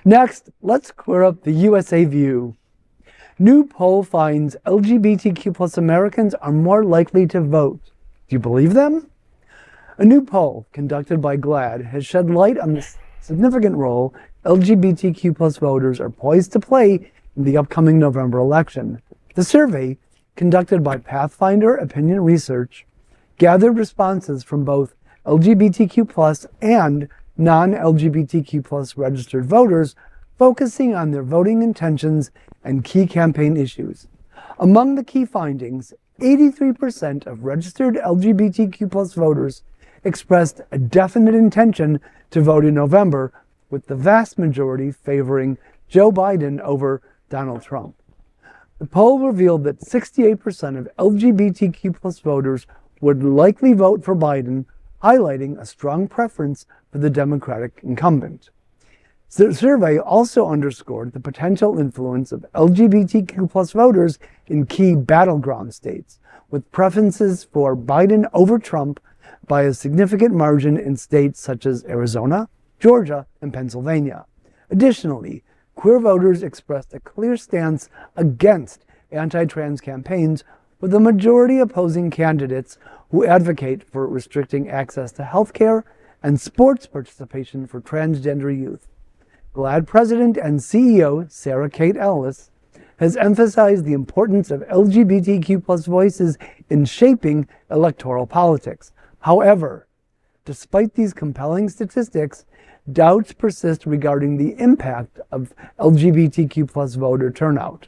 Next, let's clear up the USA view. New poll finds LGBTQ+ Americans are more likely to vote. Do you believe them? A new poll conducted by GLAAD has shed light on the significant role LGBTQ+ voters are poised to play in the upcoming November election. The survey, conducted by Pathfinder Opinion Research, gathered responses from both LGBTQ+ and non-LGBTQ+ registered voters, focusing on their voting intentions and key campaign issues. Among the key findings, 83% of registered LGBTQ+ voters expressed a definite intention to vote in November, with the vast majority favoring Joe Biden over Donald Trump. The poll revealed that 68% of LGBTQ+ voters would likely vote for Biden, highlighting a strong preference for the Democratic incumbent. The survey also underscored the potential influence of LGBTQ+ voters in key battleground states, with preferences for Biden over Trump by a significant margin in states such as Arizona, Georgia, and Pennsylvania. Additionally, queer voters expressed a clear stance against anti-trans campaigns, with the majority opposing candidates who advocate for restricting access to health care and sports participation for transgender youth. GLAAD President and CEO Sarah Kate Ellis has emphasized the importance of LGBTQ+ voices in shaping electoral politics. However, despite these compelling statistics, doubts persist regarding the impact of LGBTQ+ voter turnout.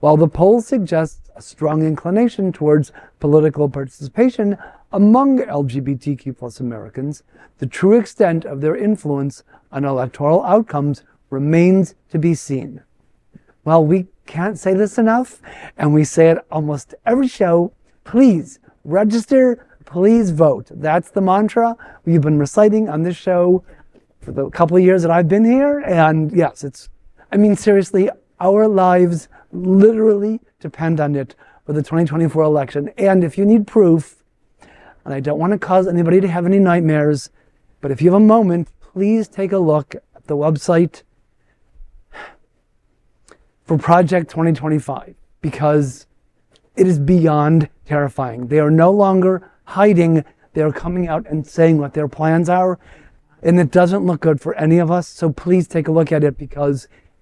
While the poll suggests a strong inclination towards political participation among LGBTQ+ Americans, the true extent of their influence on electoral outcomes remains to be seen. Well, we can't say this enough, and we say it almost every show. Please register, please vote. That's the mantra we've been reciting on this show for the couple of years that I've been here. And yes, seriously, our lives literally depend on it for the 2024 election. And if you need proof, and I don't want to cause anybody to have any nightmares, but if you have a moment, please take a look at the website for Project 2025, because it is beyond terrifying. They are no longer hiding. They are coming out and saying what their plans are, and it doesn't look good for any of us. So please take a look at it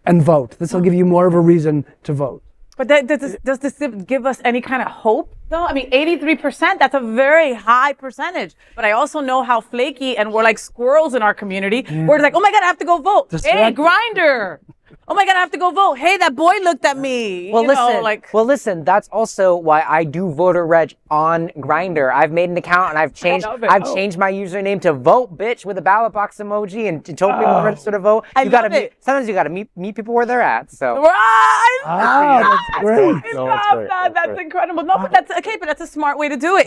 and vote. This will give you more of a reason to vote. But does this give us any kind of hope, though? 83%, that's a very high percentage. But I also know how flaky, and we're like squirrels in our community. Yeah. We're like, oh my God, I have to go vote. Hey, Grindr. Oh my God, I have to go vote. Hey, that boy looked at me. Well, listen, that's also why I do voter reg on Grindr. I've made an account and I've changed my username to vote bitch with a ballot box emoji and told people to register to vote. Sometimes you gotta meet people where they're at. So that's great. That's incredible. No, but that's a smart way to do it.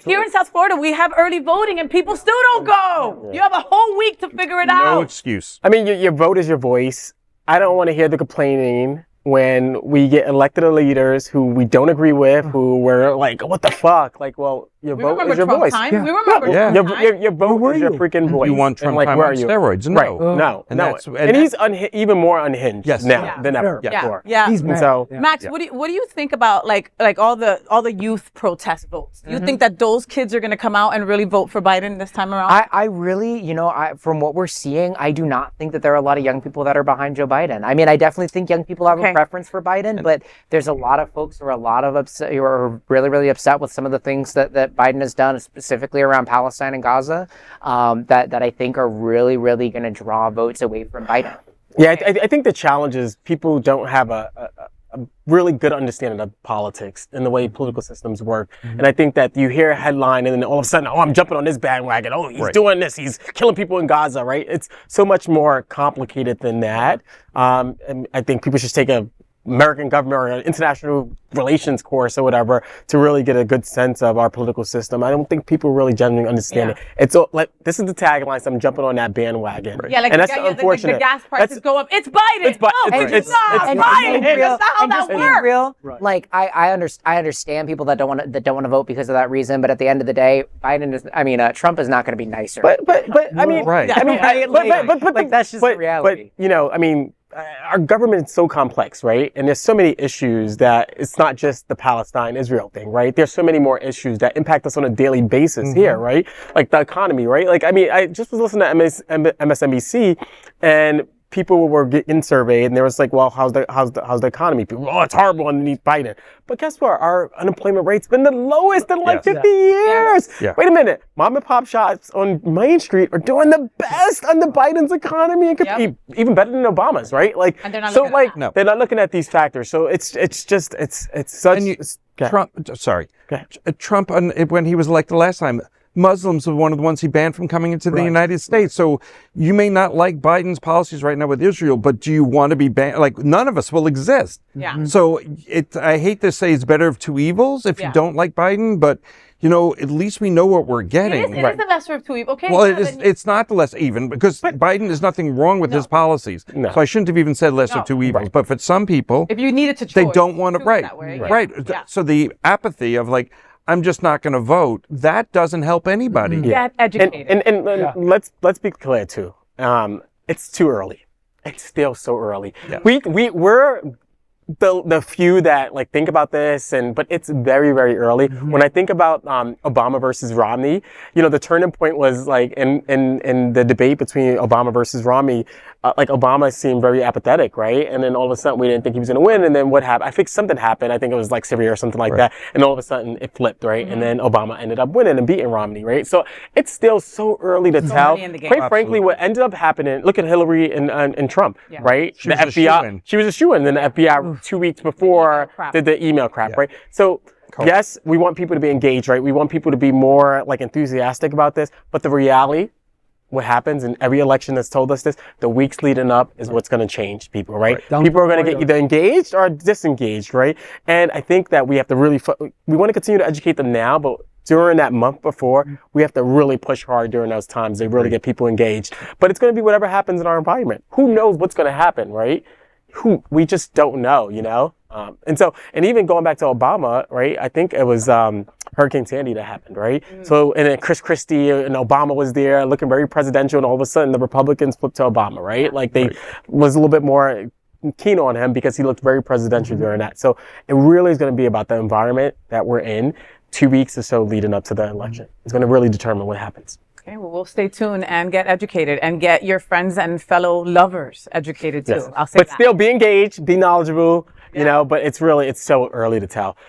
Here in South Florida, we have early voting and people still don't go. Yeah. You have a whole week to figure it out. No excuse. Your vote is your voice. I don't want to hear the complaining when we get elected leaders who we don't agree with, who we're like, what the fuck? Like, well, your vote is your voice. Yeah. We remember Trump. Your vote is your freaking voice. You want Trump time on steroids? No. Right. And he's even more unhinged now than ever before. Yeah. He's mad. So, Max, what do you think about like all the youth protest votes? Do you think that those kids are going to come out and really vote for Biden this time around? I really, from what we're seeing, I do not think that there are a lot of young people that are behind Joe Biden. I definitely think young people have a preference for Biden, but there's a lot of folks who are really, really upset with some of the things that Biden has done, specifically around Palestine and Gaza, that I think are really, really going to draw votes away from Biden. Yeah, I think the challenge is people don't have a really good understanding of politics and the way political systems work. And I think that you hear a headline and then all of a sudden, I'm jumping on this bandwagon. Oh, he's doing this. He's killing people in Gaza, right? It's so much more complicated than that. And I think people should take a American government or an international relations course or whatever to really get a good sense of our political system. I don't think people really genuinely understand it. It's like, this is the tagline, so I'm jumping on that bandwagon. Right. Yeah, like, and that's unfortunate. The gas prices go up. It's Biden. It's Biden. It's Biden. That's how that works. Real. Right. Like I understand people that don't want to vote because of that reason, but at the end of the day, Trump is not going to be nicer. But that's just the reality. But our government is so complex, right? And there's so many issues that it's not just the Palestine-Israel thing, right? There's so many more issues that impact us on a daily basis here, right? Like the economy, right? Like, I mean, I just was listening to MSNBC, and people were getting surveyed, and they was like, well, how's the economy? People, oh, it's horrible underneath Biden. But guess what? Our unemployment rate's been the lowest in like 50 years. Yeah. Wait a minute. Mom and pop shops on Main Street are doing the best under Biden's economy, and even better than Obama's, right? Like, And they're not so looking like, at that. they're not looking at these factors. So it's such. And Trump, sorry, Okay. Trump, when he was elected last time, Muslims were one of the ones he banned from coming into the United States. So you may not like Biden's policies right now with Israel, but do you want to be banned? Like, none of us will exist. Yeah. So I hate to say it's better of two evils if you don't like Biden, but at least we know what we're getting. It is the lesser of two evils. Okay. Well, it's not the less even, because Biden is nothing wrong with his policies. No. So I shouldn't have even said lesser of two evils. But for some people, if you needed to choose, they don't want to, that way. right. Yeah. So the apathy of like, I'm just not going to vote, that doesn't help anybody. Get educated. And let's be clear too. It's too early. It's still so early. Yeah. We're the few that like think about this, but it's very, very early. When I think about Obama versus Romney, the turning point was like in the debate between Obama versus Romney. Like Obama seemed very apathetic, right? And then all of a sudden we didn't think he was going to win. And then what happened? I think something happened. I think it was like Syria or something like that. And all of a sudden it flipped, right? And then Obama ended up winning and beating Romney, right? So it's still so early to tell. Quite frankly, what ended up happening, look at Hillary and Trump, right? She the was a FBI, shoo-in. she was a shoo-in. Then the FBI 2 weeks before did the email crap, right? So yes, we want people to be engaged, right? We want people to be more like enthusiastic about this. But the reality, what happens in every election that's told us this, the weeks leading up is what's going to change people, right? People are going to get either engaged or disengaged, right? And I think that we have to really, we want to continue to educate them now, but during that month before, we have to really push hard during those times to really get people engaged. But it's going to be whatever happens in our environment. Who knows what's going to happen, right? We just don't know, and even going back to Obama, right? I think it was Hurricane Sandy that happened, right? So, and then Chris Christie and Obama was there looking very presidential, and all of a sudden the Republicans flipped to Obama, right? Like they was a little bit more keen on him because he looked very presidential during that. So it really is going to be about the environment that we're in 2 weeks or so leading up to the election. It's going to really determine what happens. Okay, well, we'll stay tuned and get educated and get your friends and fellow lovers educated too. Yes. I'll say but that. still be engaged, be knowledgeable, but it's so early to tell.